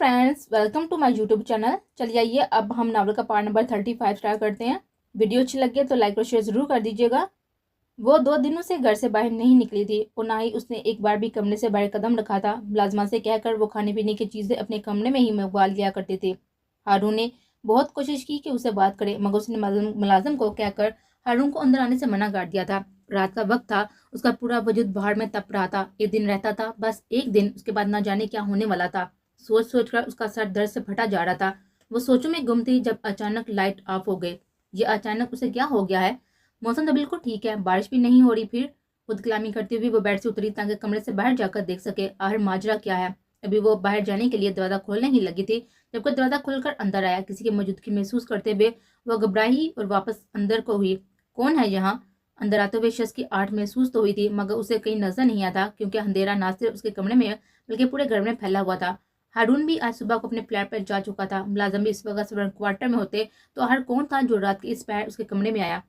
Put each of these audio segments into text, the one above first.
Friends, welcome to my YouTube channel. चलिए आइए अब हम नावल का पार्ट नंबर 35 स्टार्ट करते हैं। वीडियो अच्छी लगी तो लाइक और शेयर जरूर कर दीजिएगा। वो 2 दिनों से घर से बाहर नहीं निकली थी और ना ही उसने एक बार भी कमरे से बाहर कदम रखा था। मुलाजमा से कहकर वो खाने पीने की चीज़ें अपने कमरे में ही मंगवा लिया करते थे। हारून ने बहुत कोशिश की कि उसे बात करे, मगर उसने मुलाजिम को कहकर हारून को अंदर आने से मना कर दिया था। रात का वक्त था, उसका पूरा वजूद बाहर में तप रहा था। एक दिन रहता था, बस एक दिन, उसके बाद ना जाने क्या होने वाला था। सोच सोच कर उसका सर दर्द से फटा जा रहा था। वो सोचों में गुम थी जब अचानक लाइट ऑफ हो गई। ये अचानक उसे क्या हो गया है? मौसम तो बिल्कुल ठीक है, बारिश भी नहीं हो रही। फिर खुद कलामी करती हुई वो बेड से उतरी ताकि कमरे से बाहर जाकर देख सके आखिर माजरा क्या है। अभी वो बाहर जाने के लिए दरवाजा खोलने ही लगी थी जब कोई दरवाजा खोलकर अंदर आया। किसी की मौजूदगी महसूस करते हुए वो घबराई और वापस अंदर को हुई। कौन है यहाँ? अंदर आते हुए शख्स की आहट महसूस तो हुई थी, मगर उसे कहीं नजर नहीं आता, क्योंकि अंधेरा ना सिर्फ उसके कमरे में बल्कि पूरे घर में फैला हुआ था। हारून भी आज सुबह को अपने फ्लैट पर जा चुका था। मुलाजिम भी इस वक्त सर्वेंट क्वार्टर में होते तो हर कौन था जो रात के इस पहर उसके कमरे में आया?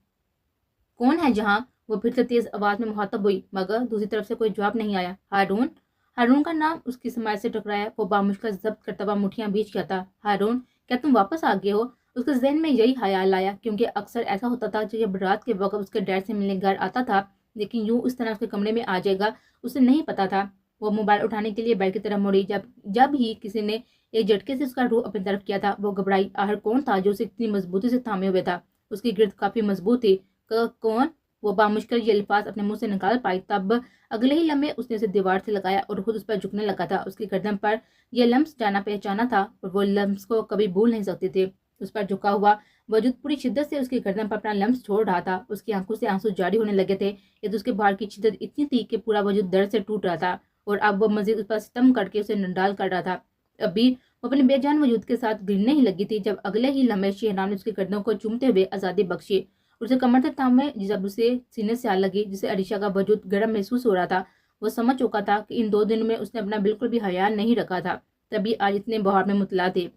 कौन है जहाँ? वो फिर से तेज आवाज में मुखातब हुई, मगर दूसरी तरफ से कोई जवाब नहीं आया। हारून? हारून का नाम उसकी समाज से टकराया। वो बामुश्किल जब्त करता हुआ मुठियां बीच गया था। हारून, क्या तुम वापस आ गए हो? उसके जहन में यही ख्याल आया, क्योंकि अक्सर ऐसा होता था जब रात के वक्त उसके डैड से मिलने घर आता था, लेकिन यूं इस तरह उसके कमरे में आ जाएगा उसे नहीं पता था। वो मोबाइल उठाने के लिए बेड की तरफ मुड़ी। जब जब ही किसी ने एक झटके से उसका रूह अपनी तरफ किया था, वो घबराई। आखिर कौन था जो उसे इतनी मजबूती से थामे हुए था? उसकी गिरद काफी मजबूत थी। कौन? वो बामुश्किल ये अल्फाज अपने मुंह से निकाल पाई, तब अगले ही लम्हे उसने उसे दीवार से लगाया और खुद उस पर झुकने लगा था। उसकी गर्दन पर यह लम्स जाना पहचाना था और वो लम्स को कभी भूल नहीं सकती थी। उस पर झुका हुआ वजूद पूरी शिद्दत से उसकी गर्दन पर अपना लम्स छोड़ रहा था। उसकी आंखों से आंसू जारी होने लगे थे। ये तो उसके भार की शिद्दत इतनी थी कि पूरा वजूद दर्द से टूट रहा था, और अब वो मजीद उस पर सितम करके उसे नंडाल कर रहा था। अभी वो अपने बेजान वजूद के साथ गिरने ही लगी थी जब अगले ही लम्हे शेहनाम ने उसकी गर्दनों को चूमते हुए आजादी बख्शी। उसे कमर से थामे जब उसे सीने से आग लगी, जिसे अरीशा का वजूद गर्म महसूस हो रहा था। वो समझ चुका था कि इन 2 दिनों में उसने अपना बिल्कुल भी ख्याल नहीं रखा था, तभी आज इतने बहार में मुतला थे।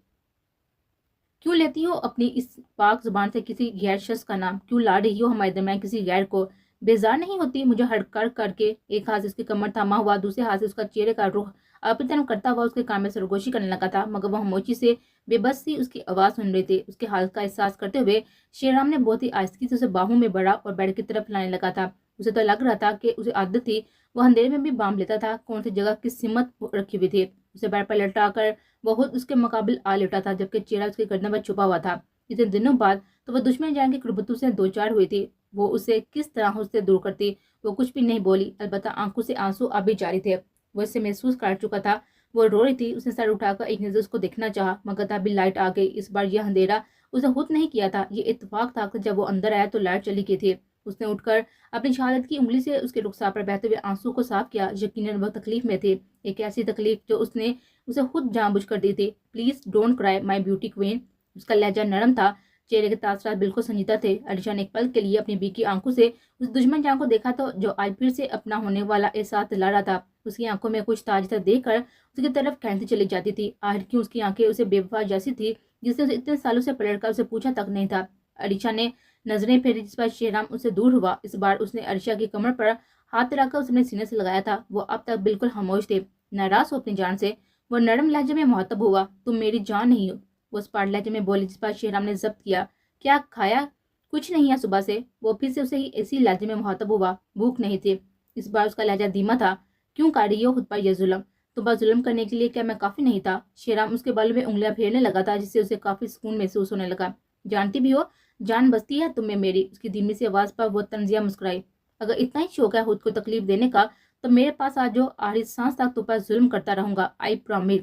क्यों लेती हो अपनी इस पाक जुबान से किसी गैर शख्स का नाम? क्यों ला रही हो हमारे दरमियान किसी गैर को? बेजार नहीं होती? मुझे हड़कर करके एक हाथ से उसकी कमर थामा हुआ, दूसरे हाथ से उसका चेहरे का रुख अपनी तरफ करता हुआ उसके कान में सरगोशी करने लगा था, मगर वह खामोशी से बेबस सी उसकी आवाज सुन रही थी। उसके हाल का एहसास करते हुए शेराम ने बहुत ही आहिस्ती से उसे बाहों में बढ़ा और बेड की तरफ लाने लगा था। उसे तो लग रहा था कि उसे आदत थी, वह अंधेरे में भी बाम लेता था कौन सी जगह किस सिमत रखी हुई थी। उसे बेड पर लटा कर बहुत उसके मुकाबिल आ लेटा था, जबकि चेहरा उसके गर्दन पर छुपा हुआ था। इतने दिनों बाद तो वह दुश्मन जान की कुर्बतों से दो चार हुई थी। वो उसे किस तरह उससे दूर करती? वो कुछ भी नहीं बोली, अलबत्ता आंखों से आंसू आ भी जारी थे। वो इससे महसूस कर चुका था। वो रो रही थी। उसने सर उठाकर एक नजर उसको देखना चाहा, मगर तभी लाइट आ गई। इस बार यह अंधेरा उसने खुद नहीं किया था, ये इत्तेफाक था कि जब वो अंदर आया तो लाइट चली गई थी। उसने उठकर अपनी शहादत की उंगली से उसके रुखसार पर बहते हुए आंसू को साफ किया। यकीनन वह तकलीफ में थे, एक ऐसी तकलीफ जो उसने उसे खुद जानबूझ कर दी थी। Please don't cry my beauty queen. उसका लहजा नरम था, चेहरे के तासरात बिल्कुल संजीदा थे। अलीशा ने एक पल के लिए अपनी बीकी आंखों से उस दुश्मन जान को देखा तो जो आज फिर से अपना होने वाला एहसास दिला रहा था। उसकी आंखों में कुछ था जिसे देखकर उसकी तरफ खींचती चली जाती थी। आखिर क्यों उसकी आंखें उसे बेवफा जैसी थी, जिसने उसे इतने सालों से पलटकर उसे पूछा तक नहीं था। अलीशा ने नजरें फेरी, जिस पर शेहराम उससे दूर हुआ। इस बार उसने अलीशा की कमर पर हाथ रखकर उसने सीने से लगाया था। वो अब तक बिल्कुल खामोश थे, नाराज हो अपनी जान से। वो नरम लहजे में मुखातब हुआ, तुम मेरी जान नहीं हो। वो स्पाट लहजे में बोली, जिस पर शेहराम ने जब्त किया। क्या खाया? कुछ नहीं है सुबह से। वो फिर से उसे ही इसी लहजे में मुखातब हुआ, भूख नहीं थी। इस बार उसका लहजा धीमा था। क्यों कर रही हो खुद पर यह जुल्म? तुम पर जुल्म करने के लिए क्या मैं काफी नहीं था? शेहराम उसके बालों में उंगलियां फेरने लगा था, जिससे उसे काफी सुकून महसूस होने लगा। जानती भी हो, जान बसती है तुम्हें मेरी। उसकी धीमी सी आवाज पर वो तंजिया मुस्कुराई। अगर इतना ही शौक है खुद को तकलीफ देने का, तो मेरे पास आज जो आखिरी सांस तक तुम पर जुल्म करता रहूंगा, आई प्रॉमिस।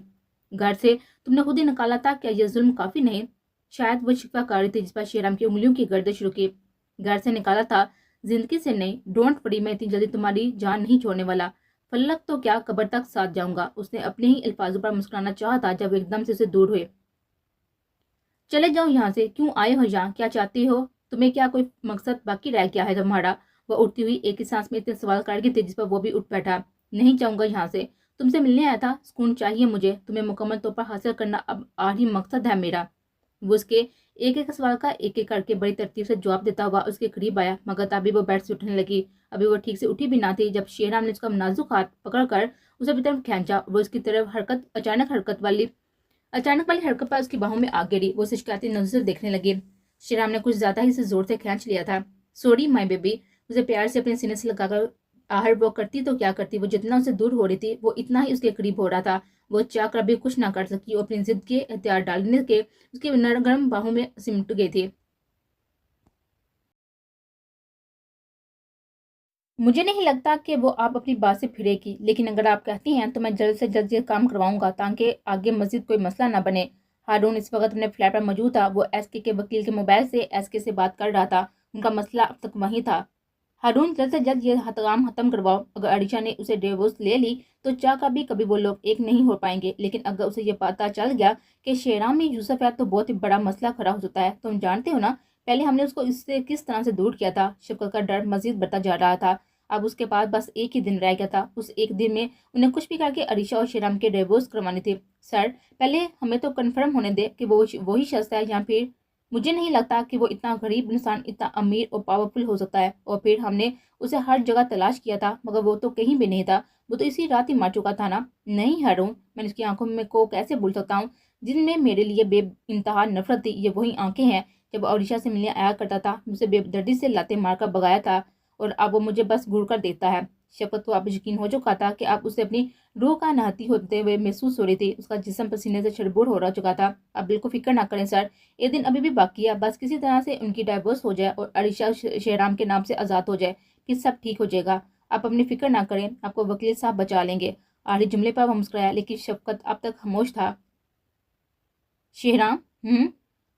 घर से तुमने खुद ही निकाला था, क्या यह जुल्म काफी नहीं? शायद वो शिकवा थी, जिस पर शेराम की उंगलियों की गर्दिश रुकी। घर से निकाला था, जिंदगी से नहीं। डोंट वरी, मैं इतनी जल्दी तुम्हारी जान नहीं छोड़ने वाला। फलक तो क्या, कब्र तक साथ जाऊंगा। उसने अपने ही अल्फाजों पर मुस्कुराना चाहा था जब एकदम से उसे दूर हुए। चले जाओ यहाँ से। क्यों आए हो यहाँ? क्या चाहती हो? तुम्हें क्या कोई मकसद बाकी रह गया है तुम्हारा? वह उठती हुई एक ही सांस में इतने सवाल कर गई थी, जिस पर वो भी उठ बैठा। नहीं जाऊंगा यहाँ से। तुमसे मिलने आया था, सुकून चाहिए मुझे। तुम्हें मुकम्मल तौर पर हासिल करना अब आखिरी मकसद है मेरा। वो उसके एक एक सवाल का एक एक करके बड़ी तरतीब से जवाब देता हुआ उसके करीब आया, मगर तभी वो बेड से उठने लगी। अभी वो ठीक से उठी भी ना थी जब शेहराम ने उसका नाजुक हाथ पकड़कर उसे अपनी तरफ खींचा। वो उसकी तरफ अचानक हरकत वाली अचानक वाली हरकत पर उसकी बाहों में आग गिरी। वो उसे शिकायती नजर से देखने लगी। श्रीराम ने कुछ ज्यादा ही उसे जोर से खींच लिया था। Sorry my baby. उसे प्यार से अपने सीने से लगाकर आहट वो करती तो क्या करती। वो जितना उसे दूर हो रही थी वो इतना ही उसके करीब हो रहा था। वो चाह कर भी कुछ ना कर सकी। वो अपनी जिद के हथियार डालने के उसकी नरम बाहों में सिमट गई थी। मुझे नहीं लगता कि वो आप अपनी बात से फिरेगी, लेकिन अगर आप कहती हैं तो मैं जल्द से जल्द ये काम करवाऊंगा ताकि आगे मजीद कोई मसला ना बने। हारून इस वक्त अपने फ्लैट पर मौजूद था। वो एसके के वकील के मोबाइल से एसके से बात कर रहा था। उनका मसला अब तक वही था। हारून जल्द से जल्द ये काम खत्म करवाओ। अगर अरीशा ने उसे डिवोर्स ले ली तो चाह का भी कभी वो लोग एक नहीं हो पाएंगे, लेकिन अगर उसे ये पता चल गया कि शेराम में यूसुफ है तो बहुत ही बड़ा मसला खड़ा हो सकता है। तुम जानते हो ना पहले हमने उसको इससे किस तरह से दूर किया था। शफकत का डर मजीद बढ़ता जा रहा था। अब उसके पास बस एक ही दिन रह गया था। उस एक दिन में उन्हें कुछ भी करके अरीशा और शेराम के डिवोर्स करवाने थे। सर पहले हमें तो कंफर्म होने दे कि वो वही शख्स है या फिर मुझे नहीं लगता कि वो इतना गरीब इंसान इतना अमीर और पावरफुल हो सकता है। और फिर हमने उसे हर जगह तलाश किया था मगर वो तो कहीं भी नहीं था। वो तो इसी रात ही मर चुका था ना। नहीं हारून, मैंने उसकी आंखों में को कैसे भूल सकता हूँ जिनमें मेरे लिए बेइंतहा नफरत थी। ये वही आंखें हैं जब अरीशा से मिलने आया करता था, मुझे बेदर्दी से लाते मारकर भगाया था और अब वो मुझे बस घूर कर देता है। शफकत को अब यकीन हो चुका था कि अब उसे अपनी रूह का नहाती होते हुए महसूस हो रही थी। उसका जिस्म पसीने से छरबूर हो रहा चुका था। अब बिल्कुल फिक्र ना करें सर, ये दिन अभी भी बाकी है। बस किसी तरह से उनकी डाइवोर्स हो जाए और अरीशा शेराम के नाम से आज़ाद हो जाए कि सब ठीक हो जाएगा। आप अपनी फिक्र ना करें, आपको वकील साहब बचा लेंगे। आखिरी जुमले पर वो मुस्कुराया, लेकिन शफकत अब तक खामोश था। शेहराम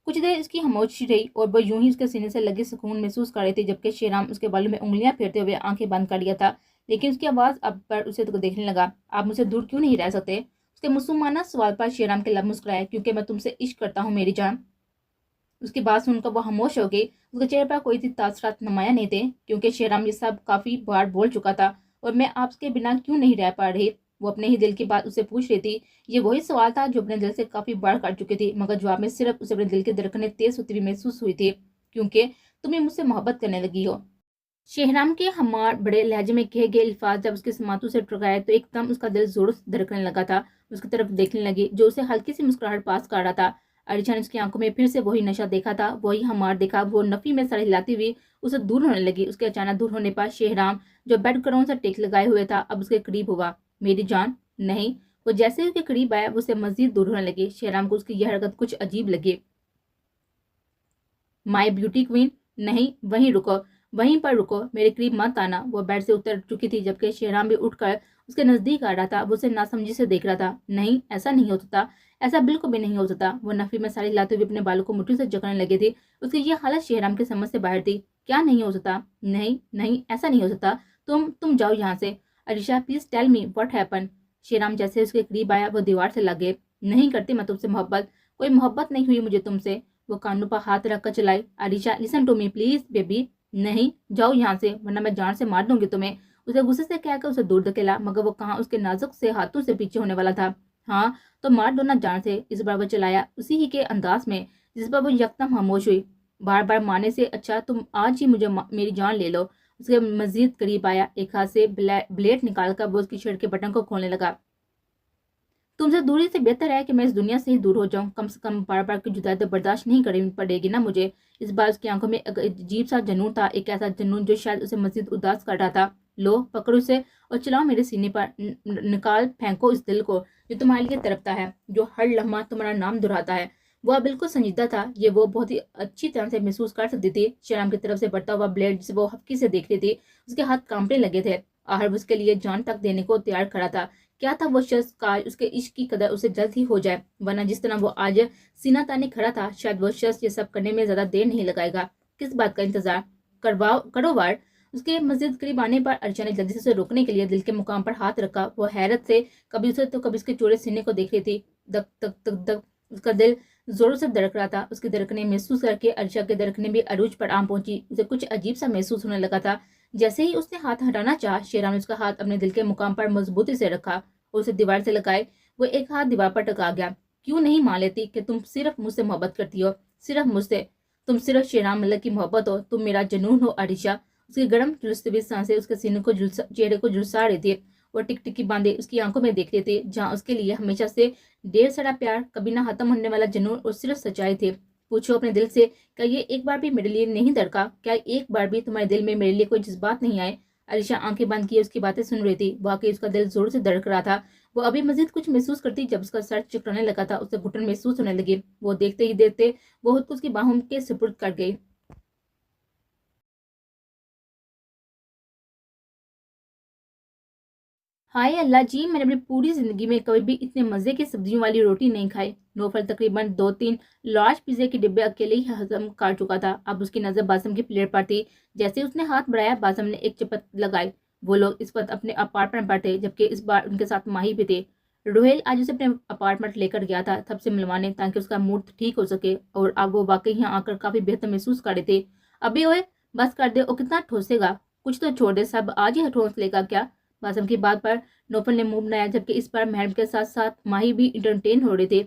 कुछ देर इसकी खामोशी रही और वो यूं ही उसके सीने से लगे सुकून महसूस कर रही थी, जबकि शेहराम उसके बालों में उंगलियां फेरते हुए आंखें बंद कर लिया था। लेकिन उसकी आवाज़ अब पर उसे तो देखने लगा। आप मुझसे दूर क्यों नहीं रह सकते? उसके मासूमाना सवाल पर शेहराम के लब मुस्कुराए। क्योंकि मैं तुमसे इश्क करता हूँ मेरी जान। उसकी बात सुनकर वो खामोश हो गई। उसके चेहरे पर कोई तासरात नुमाया नहीं थे, क्योंकि शेहराम ये सब काफी बार बोल चुका था। और मैं आपके बिना क्यों नहीं रह पा रही? वो अपने ही दिल की बात उसे पूछ रही थी। ये वही सवाल था जो अपने दिल से काफी बार कर चुकी थी, मगर जवाब में सिर्फ उसे अपने दिल की धड़कनें तेज होती हुई महसूस हुई थी। क्योंकि तुम्हें मुझसे मोहब्बत करने लगी हो। शेहराम के हमार बड़े लहजे में कहे गए अल्फाज जब उसके समातों से टकराए तो एकदम उसका दिल जोरों से धड़कने लगा था। उसकी तरफ देखने लगी जो उसे हल्की सी मुस्कुराहट पास कर रहा था। अरीशा ने उसकी आंखों में फिर से वही नशा देखा था, वही हमार देखा। वो नफी में सर हिलाती हुई उसे दूर होने लगी। उसके अचानक दूर होने पर शेहराम जो बेड करों से टेक लगाए हुए था अब उसके करीब हुआ। मेरी जान नहीं। वो जैसे ही उसके करीब आया वो उससे मजीद दूर होने लगी। शेहराम को उसकी यह हरकत कुछ अजीब लगी। माई ब्यूटी क्वीन, नहीं वहीं रुको, वहीं पर रुको, मेरे करीब मत आना। वो बेड से उतर चुकी थी जबकि शेहराम भी उठकर उसके नजदीक आ रहा था। वो उसे नासमझी से देख रहा था। नहीं ऐसा नहीं हो सकता, ऐसा बिल्कुल भी नहीं हो सकता। वो नफी में साड़ी लाते हुए अपने बालों को मुट्ठी से जकड़ने लगे थे। उसकी यह हालत शेहराम की समझ से बाहर थी। क्या नहीं हो सकता? नहीं नहीं ऐसा नहीं हो सकता। तुम जाओ यहाँ से। Areesha please tell me what happen. Shehram जैसे उसके करीब आया वो दीवार से लगे। नहीं करती मैं तुमसे मोहब्बत, कोई मोहब्बत नहीं हुई मुझे तुमसे। वो कानों पर हाथ रखकर चलाई। Arisha listen to me please baby. नहीं जाओ यहाँ से वरना मैं जान से मार दूंगी तुम्हें। उसे गुस्से से कहकर उसे दूर धकेला, मगर वो कहाँ उसके नाजुक से हाथों से पीछे होने वाला था। हाँ तो मार दो ना जान से। इस बार वो चलाया उसी ही के अंदाज में जिस पर वो यकदम खामोश हुई। बार बार मारने से अच्छा तुम आज ही मुझे मेरी जान ले लो। उसके मजीद करीब आया। एक हाथ से ब्लेड निकालकर वो उसकी शर्ट के बटन को खोलने लगा। तुमसे दूरी से बेहतर है कि मैं इस दुनिया से ही दूर हो जाऊं। कम से कम बार बार की जुदाई तो बर्दाश्त नहीं करनी पड़ेगी ना मुझे। इस बार उसकी आंखों में एक अजीब सा जनून था, एक ऐसा जनून जो शायद उसे मजीद उदास कर रहा था। लो पकड़ो उसे और चलाओ मेरे सीने पर। निकाल फेंको इस दिल को जो तुम्हारे लिए तड़पता है, जो हर लम्हा तुम्हारा नाम दोहराता है। वह बिल्कुल संजीदा था। ये वो बहुत ही अच्छी तरह से महसूस कर सकती थी। शराम की तरफ से बढ़ता हुआ ब्लेड जिसे वो हफ्की से देख रही थी, उसके हाथ कांपने लगे थे। आहर उसके लिए जान तक देने को तैयार खड़ा था। क्या था वो शख्स का उसके इश्क की कदर उसे जल्द ही हो जाए, वरना जिस तरह वो आज सीना ताने खड़ा था शायद वो शख्स ये सब करने में ज्यादा देर नहीं लगाएगा। किस बात का इंतजार? करो वार। उसके मस्जिद करीब आने पर अर्चना ने जल्दी से उसे रोकने के लिए दिल के मुकाम पर हाथ रखा। वो हैरत से कभी उसे तो कभी उसके चौड़े सीने को देख रही थी। दक दक दक दक उसका दिल जोरों से धड़क रहा था। उसकी धड़कने महसूस करके अर्चा के धड़कने भी अरूज पर आम पहुंची। उसे कुछ अजीब सा महसूस होने लगा था। जैसे ही उसने हाथ हटाना चाहा, शेरा ने उसका हाथ अपने दिल के मुकाम पर मजबूती से रखा और उसे दीवार से लगाए। वो एक हाथ दीवार पर टका गया। क्यों नहीं मान लेती कि तुम सिर्फ मुझसे मोहब्बत करती हो, सिर्फ मुझसे। तुम सिर्फ शेराम मल्लिक की मोहब्बत हो, तुम मेरा जुनून हो अरीशा। उसकी गर्म झुलसती हुई सांसें उसके सीने को चेहरे को झुलसा रही थी। وہ टिक टिकी बांधे उसकी आंखों में देखते थे, जहाँ उसके लिए हमेशा से ढेर सारा प्यार, कभी ना खत्म होने वाला जुनून और सिर्फ सच्चाई थे। पूछो अपने दिल से, क्या ये एक बार भी मेरे लिए नहीं धड़का? क्या एक बार भी तुम्हारे दिल में मेरे लिए कोई जज्बात नहीं आए? अलीशा आंखें बंद किए उसकी बातें सुन रही थी। वाकई उसका दिल जोर से धड़क रहा था। वो अभी मजीद कुछ महसूस करती जब उसका सर चकराने लगा था। उसे घुटन महसूस होने लगी। वो देखते ही देखते वो खुद को उसकी बाहों के सुपुर्द कर गई। हाय अल्लाह जी, मैंने अपनी पूरी जिंदगी में कभी भी इतने मजे की सब्जियों वाली रोटी नहीं खाई। नौफल तकरीबन 2-3 लार्ज पिज्जे के डिब्बे अकेले ही हजम कर चुका था। अब उसकी नजर बासम की प्लेट पर थी। जैसे उसने हाथ बढ़ाया, बासम ने एक चपत लगाई। वो लोग इस वक्त अपने अपार्टमेंट पर थे, जबकि इस बार उनके साथ माही भी थे। रोहेल आज उसे अपने अपार्टमेंट लेकर गया था, सबसे मिलवाने, ताकि उसका मूड ठीक हो सके। और अब वो वाकई यहाँ आकर काफी बेहतर महसूस कर रहे थे। अभी ओए बस कर दे, और कितना ठोसेगा? कुछ तो छोड़ दे, सब आज ही ठोस लेगा क्या? बासम की बात पर नौफल ने मुंह बनाया, जबकि इस पर महम के साथ साथ माही भी इंटरटेन हो रहे थे।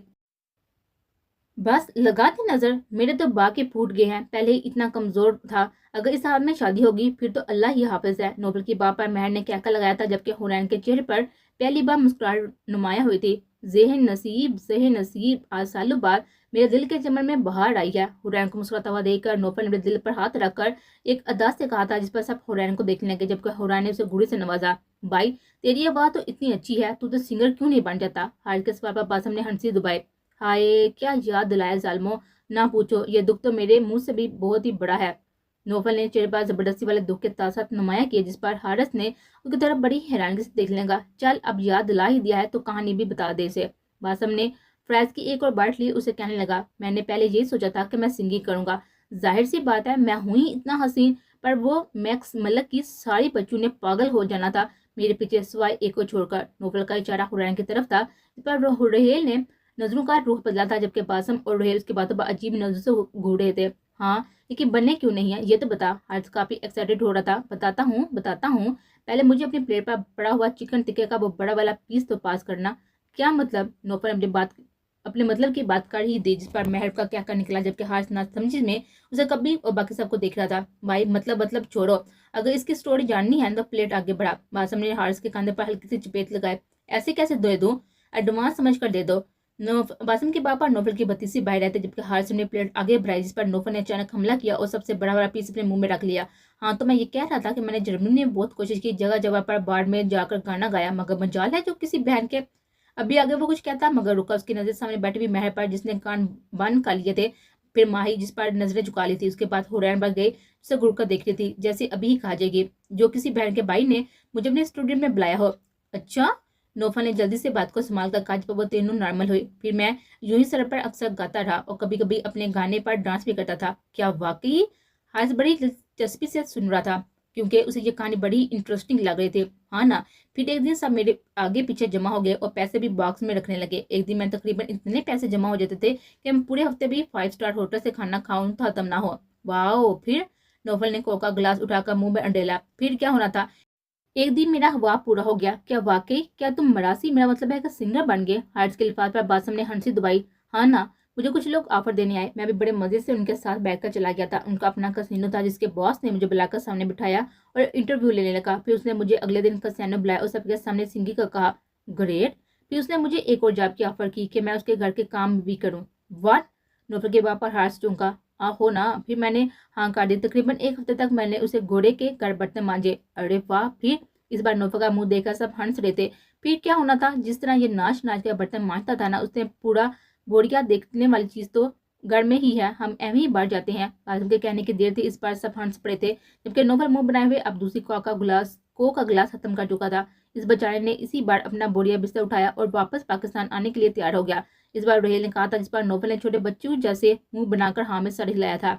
बस लगा दी नजर, मेरे तो बाकी फूट गए हैं। पहले ही इतना कमजोर था, अगर इस हाल में शादी होगी फिर तो अल्लाह ही हाफिज है। नोबल की बात पर महर ने कहका लगाया था, जबकि हुरैन के चेहरे पर पहली बार मुस्कुराहट नुमाया हुई थी। जेह नसीब, आज सालों बाद मेरे दिल के चमन में बहार आई है। हुरैन को मुस्कुराता हुआ देखकर नौफल ने अपने दिल पर हाथ रखकर एक अदा से कहा था, जिस पर सब हुरैन को देखने लगे, जबकि हुरैन ने उसे घुड़ी से नवाजा। भाई तेरी आवाज तो इतनी अच्छी है, तू तो सिंगर क्यों नहीं बन जाता? हारिस के सवाल पर बासम ने हंसी दुबाई। हाय क्या याद दिलाया जालमो, ना पूछो, ये दुख तो मेरे मुंह से भी बहुत ही बड़ा है। नौफल ने चेहरे पर जबरदस्ती वाले दुख के तासत नुमाया किए, जिस पर हारिस ने उसकी तरफ बड़ी हैरानगी से देख लेगा। चल अब याद दिला ही दिया है तो कहानी भी बता दे इसे। बासम ने फ्राइज की एक और बाइट ली, उसे कहने लगा, मैंने पहले यही सोचा था कि मैं सिंगिंग करूंगा। जाहिर सी बात है, मैं हुई इतना हसीन, पर वो मैक्स मलक की सारी बच्चों ने पागल हो जाना था मेरे पीछे, सिवाय एक को छोड़कर। नौफल का इशारा हुरैन की तरफ था, जिस पर रुहेल ने नजरों का रुख बदला था, जबकि बासम और रुहेल उसकी बातों पर अजीब नजरों से घूर रहे थे। हाँ लेकिन बनने क्यों नहीं है ये तो बता। हारिस काफी एक्साइटेड हो रहा था। बताता हूँ, पहले मुझे अपनी प्लेट पर पड़ा हुआ चिकन टिक्के का वो बड़ा वाला पीस तो पास करना। क्या मतलब? नौफल अपने मतलब की बात कर ही दी, जिस पर महर का क्या कर निकला, जबकि हारिस ना समझ में उसे कभी और बाकी सबको देख रहा था। भाई मतलब छोड़ो, अगर इसकी स्टोरी जाननी है तो प्लेट आगे बढ़ा। बासम ने हारिस के कंधे पर हल्की सी चपेट लगाए। ऐसे कैसे दे दूं? एडवांस समझ कर दे दो। बासम के पापा नौफल की बत्तीसी बाहर रहते, जबकि हारिस ने प्लेट आगे बढ़ाई, जिस पर नौफल ने अचानक हमला किया और सबसे बड़ा बड़ा पीस अपने मुंह में रख लिया। हाँ तो मैं ये कह रहा था कि मैंने जर्मनी में बहुत कोशिश की, जगह जगह पर बाढ़ में जाकर गाना गाया, मगर मजाल है जो किसी बहन के। अभी आगे वो कुछ कहता, मगर रुका। उसकी नजर सामने बैठी हुई महर पर, जिसने कान बंद कर लिए थे, फिर माही जिस पर नजरें झुका ली थी, उसके बाद हुरैन पर गई, जिसे घुड़ कर देख रही थी, जैसे अभी ही कहा जाएगी जो किसी बहन के भाई ने मुझे अपने स्टूडियो में बुलाया हो। अच्छा। नौफल ने जल्दी से बात को संभाल कर कहा, वो तीनों नॉर्मल हुई। फिर मैं यूं ही सर पर अक्सर गाता रहा और कभी कभी अपने गाने पर डांस भी करता था। क्या वाकई? हारिस बड़ी दिलचस्पी से सुन रहा था, क्योंकि उसे ये कहानी बड़ी इंटरेस्टिंग लग रही थी। हाँ ना। फिर एक दिन सब मेरे आगे पीछे जमा हो गए और पैसे भी बॉक्स में रखने लगे। एक दिन मैं तकरीबन इतने पैसे जमा हो जाते थे कि मैं पूरे हफ्ते भी 5 स्टार होटल से खाना खाऊं तो खत्म ना हो। वाह। फिर नौफल ने कोका ग्लास उठाकर मुंह में अंडेला। फिर क्या होना था? एक दिन मेरा ख्वाब पूरा हो गया। क्या वाकई? क्या तुम मरासी, मेरा मतलब है कि सिंगर बन गए? हार्ट्स के लिफाफ पर बासम ने हंसी दुबाई। हाँ ना। मुझे कुछ लोग ऑफर देने आए, मैं भी बड़े मजे से उनके साथ बैठकर चला गया था। उनका अपना कसिनो था, जिसके बॉस ने मुझे बुलाकर सामने बिठाया और इंटरव्यू लेने लगा। फिर उसने मुझे अगले दिन कसिनो बुलाया और सबके सामने सिंगिंग का कहा। ग्रेट। फिर उसने मुझे एक और जॉब की ऑफर की कि मैं उसके घर के काम भी करूँ। वाट? नौफल के बाप पर हार्ट्स चौंका। हो ना। फिर मैंने हाँ कर दी। तकरीबन एक हफ्ते तक मैंने उसे घोड़े के घर बर्तन मांजे। अरे वाह। फिर? इस बार नौफल का मुंह देखकर सब हंस रहे थे। फिर क्या होना था? जिस तरह ये नाच नाच कर बर्तन मांजता था ना, उसने पूरा बोरिया देखने वाली चीज तो घर में ही है, हम एवं ही बढ़ जाते हैं। आजम के कहने की देर थी, इस बार सब हंस पड़े थे, जबकि नौफल मुंह बनाए हुए अब दूसरी को का गिलास खत्म कर चुका था। इस बेचारे ने इसी बार अपना बोरिया बिस्तर उठाया और वापस पाकिस्तान आने के लिए तैयार हो गया। इस बार रोहेल ने कहा था, जिस बार नौफल ने छोटे बच्चों जैसे मुंह बनाकर हाँ में सर हिलाया था।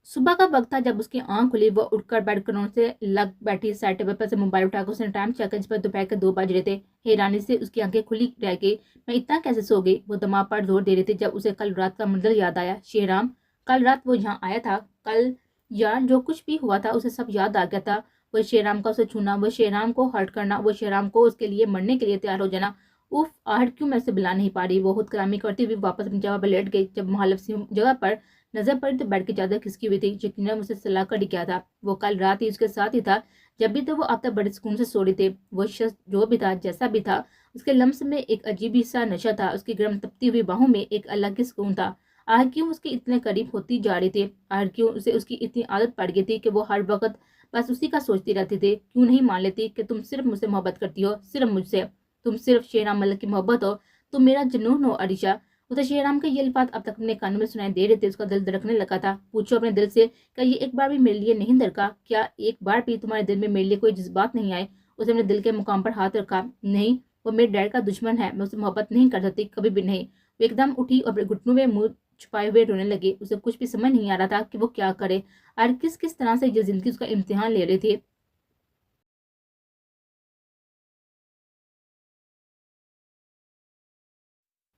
सुबह का वक्त था जब उसकी आंख खुली। वो उठकर बेड करों से लग बैठी, साइड टेबल पर से मोबाइल उठाकर उसने टाइम चेक किया, जिस पर दोपहर के 2 बज रहे थे। हैरानी से उसकी आंखें खुली रह गई। मैं इतना कैसे सो गई? वो दिमाग पर जोर दे रही थी, जब उसे कल रात का मंजर याद आया। शेराम, कल रात वो यहाँ आया था। कल यार जो कुछ भी हुआ था उसे सब याद आ गया था। वो शेराम का उसे छूना, वो शेराम को हर्ट करना, वो शेराम को उसके लिए मरने के लिए तैयार हो जाना। उफ, आहट क्यों मैं उसे बुला नहीं पा रही? वो खुद कलामी करती हुई वापस अपनी जगह पर लेट गई। जब मुहालिफ सी जगह पर نظر پڑی تو بیڈ کی چادر کھسکی ہوئی تھی. یقیناً اسے سلا کر کیا تھا. وہ کل رات ہی اس کے ساتھ ہی تھا. جب بھی تو وہ اب تک بڑے سکون سے سو رہی تھی. وہ شخص جو بھی تھا جیسا بھی تھا اس کے لمس میں ایک عجیب سا نشہ تھا. اس کی گرم تپتی ہوئی باہوں میں ایک الگ ہی سکون تھا. آخر کیوں اس کے اتنے قریب ہوتی جا رہی تھی؟ آخر کیوں اسے اس کی اتنی عادت پڑ گئی تھی کہ وہ ہر وقت بس اسی کا سوچتی رہتی تھی؟ کیوں نہیں مان لیتی کہ تم صرف مجھ سے محبت کرتی ہو، صرف مجھ سے، تم صرف شہرام ملک کی محبت ہو، تم میرا جنون ہو عریشہ. اسے شہرام کے یہ الفاظ اب تک اپنے کانوں میں سنائی دے رہے تھے. اس کا دل دھڑکنے لگا تھا. پوچھو اپنے دل سے، کیا یہ ایک بار بھی میرے لیے نہیں دھڑکا؟ کیا ایک بار بھی تمہارے دل میں میرے لیے کوئی جذبات نہیں آئے؟ اسے اپنے دل کے مقام پر ہاتھ رکھا. نہیں، وہ میرے ڈیڈ کا دشمن ہے. میں اسے محبت نہیں کر سکتی، کبھی بھی نہیں. وہ ایک دم اٹھی اور اپنے گھٹنوں میں منہ چھپائے ہوئے رونے لگی. اسے کچھ بھی سمجھ نہیں آ رہا تھا کہ وہ کیا کرے اور کس طرح سے یہ زندگی اس کا امتحان لے رہی تھی.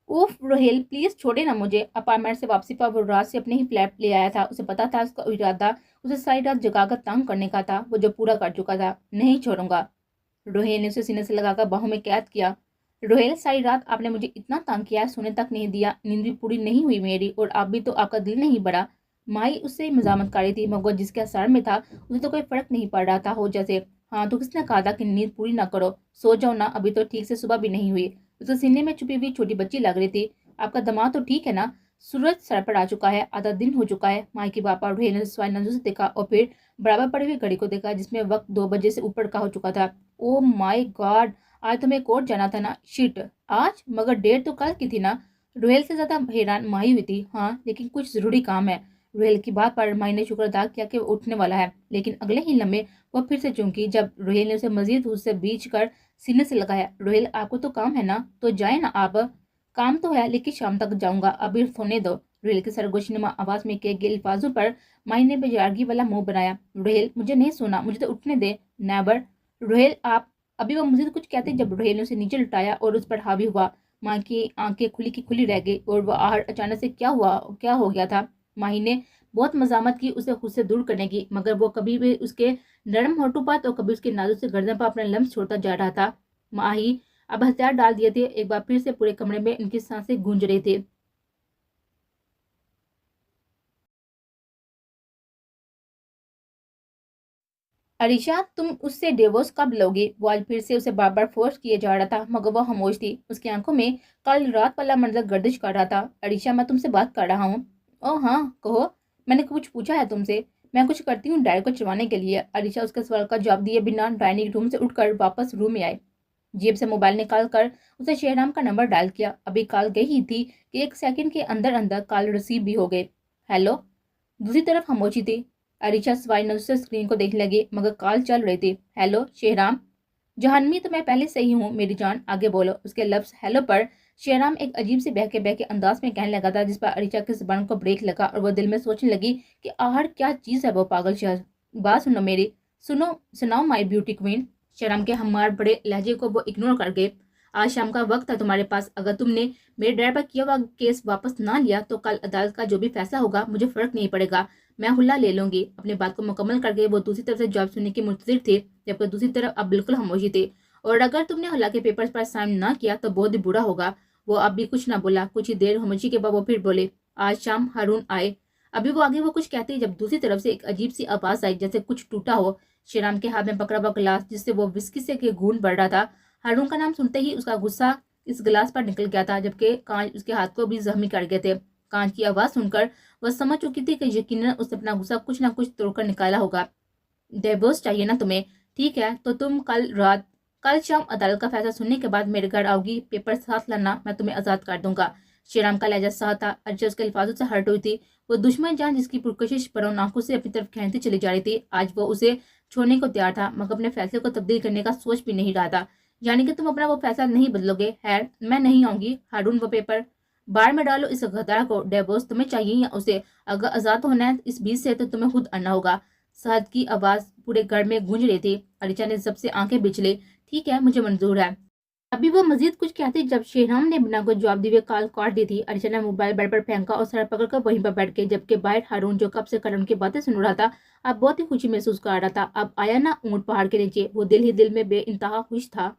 اوف روہیل، پلیز چھوڑے نا مجھے. اپارٹمنٹ سے واپسی پر وہ رات سے اپنے ہی فلیٹ لے آیا تھا. اسے پتا تھا اس کا ارادہ اسے ساری رات جگا کر تنگ کرنے کا تھا، وہ جو پورا کر چکا تھا. نہیں چھوڑوں گا. روہیل نے اسے سینے سے لگا کر باہوں میں قید کیا. روہیل، ساری رات آپ نے مجھے اتنا تنگ کیا، سونے تک نہیں دیا، نیند بھی پوری نہیں ہوئی میری، اور آپ بھی تو، آپ کا دل نہیں بڑا. مائی اس سے مزاحمت کر رہی تھی مگر جس کے اثر میں تھا اسے تو کوئی فرق نہیں پڑ رہا تھا. ہو جیسے، ہاں تو کس نے کہا تھا کہ نیند پوری نہ کرو؟ سو جاؤ نا، ابھی تو ٹھیک سے صبح بھی نہیں ہوئی. اسے سینے میں چھپی ہوئی چھوٹی بچی لگ رہی تھی. آپ کا دماغ تو ٹھیک ہے نا؟ سورج سر پر آ چکا ہے، آدھا دن ہو چکا ہے. مائی کی باپا روہیل نے سوائے نظروں سے دیکھا اور پھر برابر پڑی ہوئی گھڑی کو دیکھا جس میں وقت 2 بجے سے اوپر کا ہو چکا تھا. او مائی گاڈ، آج تمہیں کورٹ جانا تھا نا؟ شٹ، آج؟ مگر ڈیٹ تو کل کی تھی نا؟ روہیل سے زیادہ حیران ماہی ہوئی تھی. ہاں لیکن کچھ ضروری کام ہے. روہیل کی بات پر ماہی نے شکر ادا کیا کہ وہ اٹھنے والا ہے، لیکن اگلے ہی لمحے وہ پھر سے چونکی جب روہیل نے اسے مزید اس سے بیچ کر سینے سے لگایا. روہیل، آپ کو تو کام ہے نا، تو جائیں نا آپ. کام تو ہے لیکن شام تک جاؤں گا، ابھی سونے دو. روہیل کی سرگوشی نما آواز میں کہے گئے الفاظوں پر مائی نے بیزارگی والا منہ بنایا. روہیل، مجھے نہیں سونا، مجھے تو اٹھنے دے. نیور. روہیل، آپ. ابھی وہ مزید کچھ کہتے جب روہیل نے اسے نیچے لٹایا اور اس پر حاوی ہوا. ماں کی آنکھیں کھلی کی کھلی رہ گئی اور وہ آہٹ اچانک سے کیا ہو گیا تھا. ماہی نے بہت مزاحمت کی اسے خود سے دور کرنے کی، مگر وہ کبھی بھی اس کے نرم ہونٹوں پر تو کبھی اس کے نازک سے گردن پر اپنا لمس چھوڑتا جا رہا تھا. ماہی اب ہتھیار ڈال دیے تھے. ایک بار پھر سے پورے کمرے میں ان کی سانسیں گونج رہی تھی. عریشہ، تم اس سے ڈیورس کب لوگی؟ وہ آج پھر سے اسے بار بار فورس کیے جا رہا تھا مگر وہ خاموش تھی. اس کی آنکھوں میں کل رات والا منظر گردش کر رہا تھا. عریشہ، میں تم سے بات کر رہا ہوں. او ہاں کہو، میں نے کچھ پوچھا ہے تم سے؟ میں کچھ کرتی ہوں ڈیڈ کو چڑوانے کے لیے. عریشہ اس کے سوال کا جواب دیے بنا ڈائننگ روم سے اٹھ کر واپس روم میں آئے. جیب سے موبائل نکال کر اسے شہرام کا نمبر ڈائل کیا. ابھی کال گئی ہی تھی کہ 1 سیکنڈ کے اندر اندر کال ریسیو بھی ہو گئے. ہیلو. دوسری طرف خاموشی تھی. عریشہ سوائے نظر سے اسکرین کو دیکھنے لگی مگر کال چل رہی تھی. ہیلو شہرام. جہانوی، تو میں پہلے سے ہی ہوں میری جان، آگے بولو. اس کے لفظ ہیلو پر شہرام ایک عجیب سے بہکے انداز میں کہنے لگا تھا جس پر عریشہ کی زبان کو بریک لگا اور وہ دل میں سوچنے لگی کہ آہر کیا چیز ہے وہ پاگل شہر. بات سنو میری. سناؤ مائی بیوٹی کوئین. شہرام کے ہمار بڑے لہجے کو وہ اگنور کر گئے. آج شام کا وقت تھا تمہارے پاس. اگر تم نے میرے ڈیڈ پر کیا ہوا کیس واپس نہ لیا تو کل عدالت کا جو بھی فیصلہ ہوگا مجھے فرق نہیں پڑے گا، میں ہلا لے لوں گی. اپنی بات کو مکمل کر کے وہ دوسری طرف سے جواب سننے کی منتظر تھی جبکہ دوسری طرف اب بالکل خاموشی تھی. اور اگر تم نے ہلا کے پیپرز پر سائن نہ کیا تو بہت ہی برا ہوگا. وہ اب بھی کچھ نہ بولا. کچھ ہی دیر خاموشی کے بعد وہ پھر بولے. آج شام ہارون آئے. ابھی وہ آگے وہ کچھ کہتے جب دوسری طرف سے ایک عجیب سی آواز آئی جیسے کچھ ٹوٹا ہو. شہرام کے ہاتھ میں پکڑا ہوا گلاس جس سے وہ وسکی سے کے گھونٹ بڑھ رہا تھا. ہارون کا نام سنتے ہی اس کا غصہ اس گلاس پر نکل گیا تھا جبکہ کانچ اس کے ہاتھ کو بھی زخمی کر گئے تھے. کانچ کی آواز سن کر وہ سمجھ چکی تھی کہ یقیناً اس نے اپنا غصہ کچھ نہ کچھ توڑ کر نکالا ہوگا. ڈیورس چاہیے نا تمہیں؟ ٹھیک ہے تو تم کل شام عدالت کا فیصلہ سننے کے بعد میرے گھر آؤ گی. پیپر ساتھ لانا، میں تمہیں آزاد کر دوں گا. شہرام کا لہجہ صاف تھا. عرشا اس کے الفاظوں سے ہرٹ ہوئی تھی. وہ دشمن جان جس کی پرکشش برون آنکھوں سے اپنی طرف کھینچتی چلی جا رہی تھی آج وہ اسے چھوڑنے کو تیار تھا مگر اپنے فیصلے کو تبدیل کرنے کا سوچ بھی نہیں رہا تھا. یعنی کہ تم اپنا وہ فیصلہ نہیں بدلو گے؟ خیر، میں نہیں آؤں گی. ہارون، وہ پیپر باہر میں ڈالو. اس غدارہ کو. ڈیورس تمہیں چاہیے یا اسے؟ اگر آزاد ہونا ہے اس بیچ سے تو تمہیں خود آنا ہوگا. سہد کی آواز پورے گھر میں گونج رہی تھی. عریشہ نے سب سے آنکھیں بچ لی. ٹھیک ہے، مجھے منظور ہے. ابھی وہ مزید کچھ کہتے جب شہرام نے بنا کوئی جواب دیے کال کاٹ دی تھی. عریشہ نے موبائل بیڈ پر پھینکا اور سر پکڑ کر وہیں پر بیٹھ گئی جبکہ باہر ہارون جو کب سے کرن کی باتیں سن رہا تھا اب بہت ہی خوشی محسوس کر رہا تھا. اب آیا نا اونٹ پہاڑ کے نیچے. وہ دل ہی دل میں بے انتہا خوش تھا.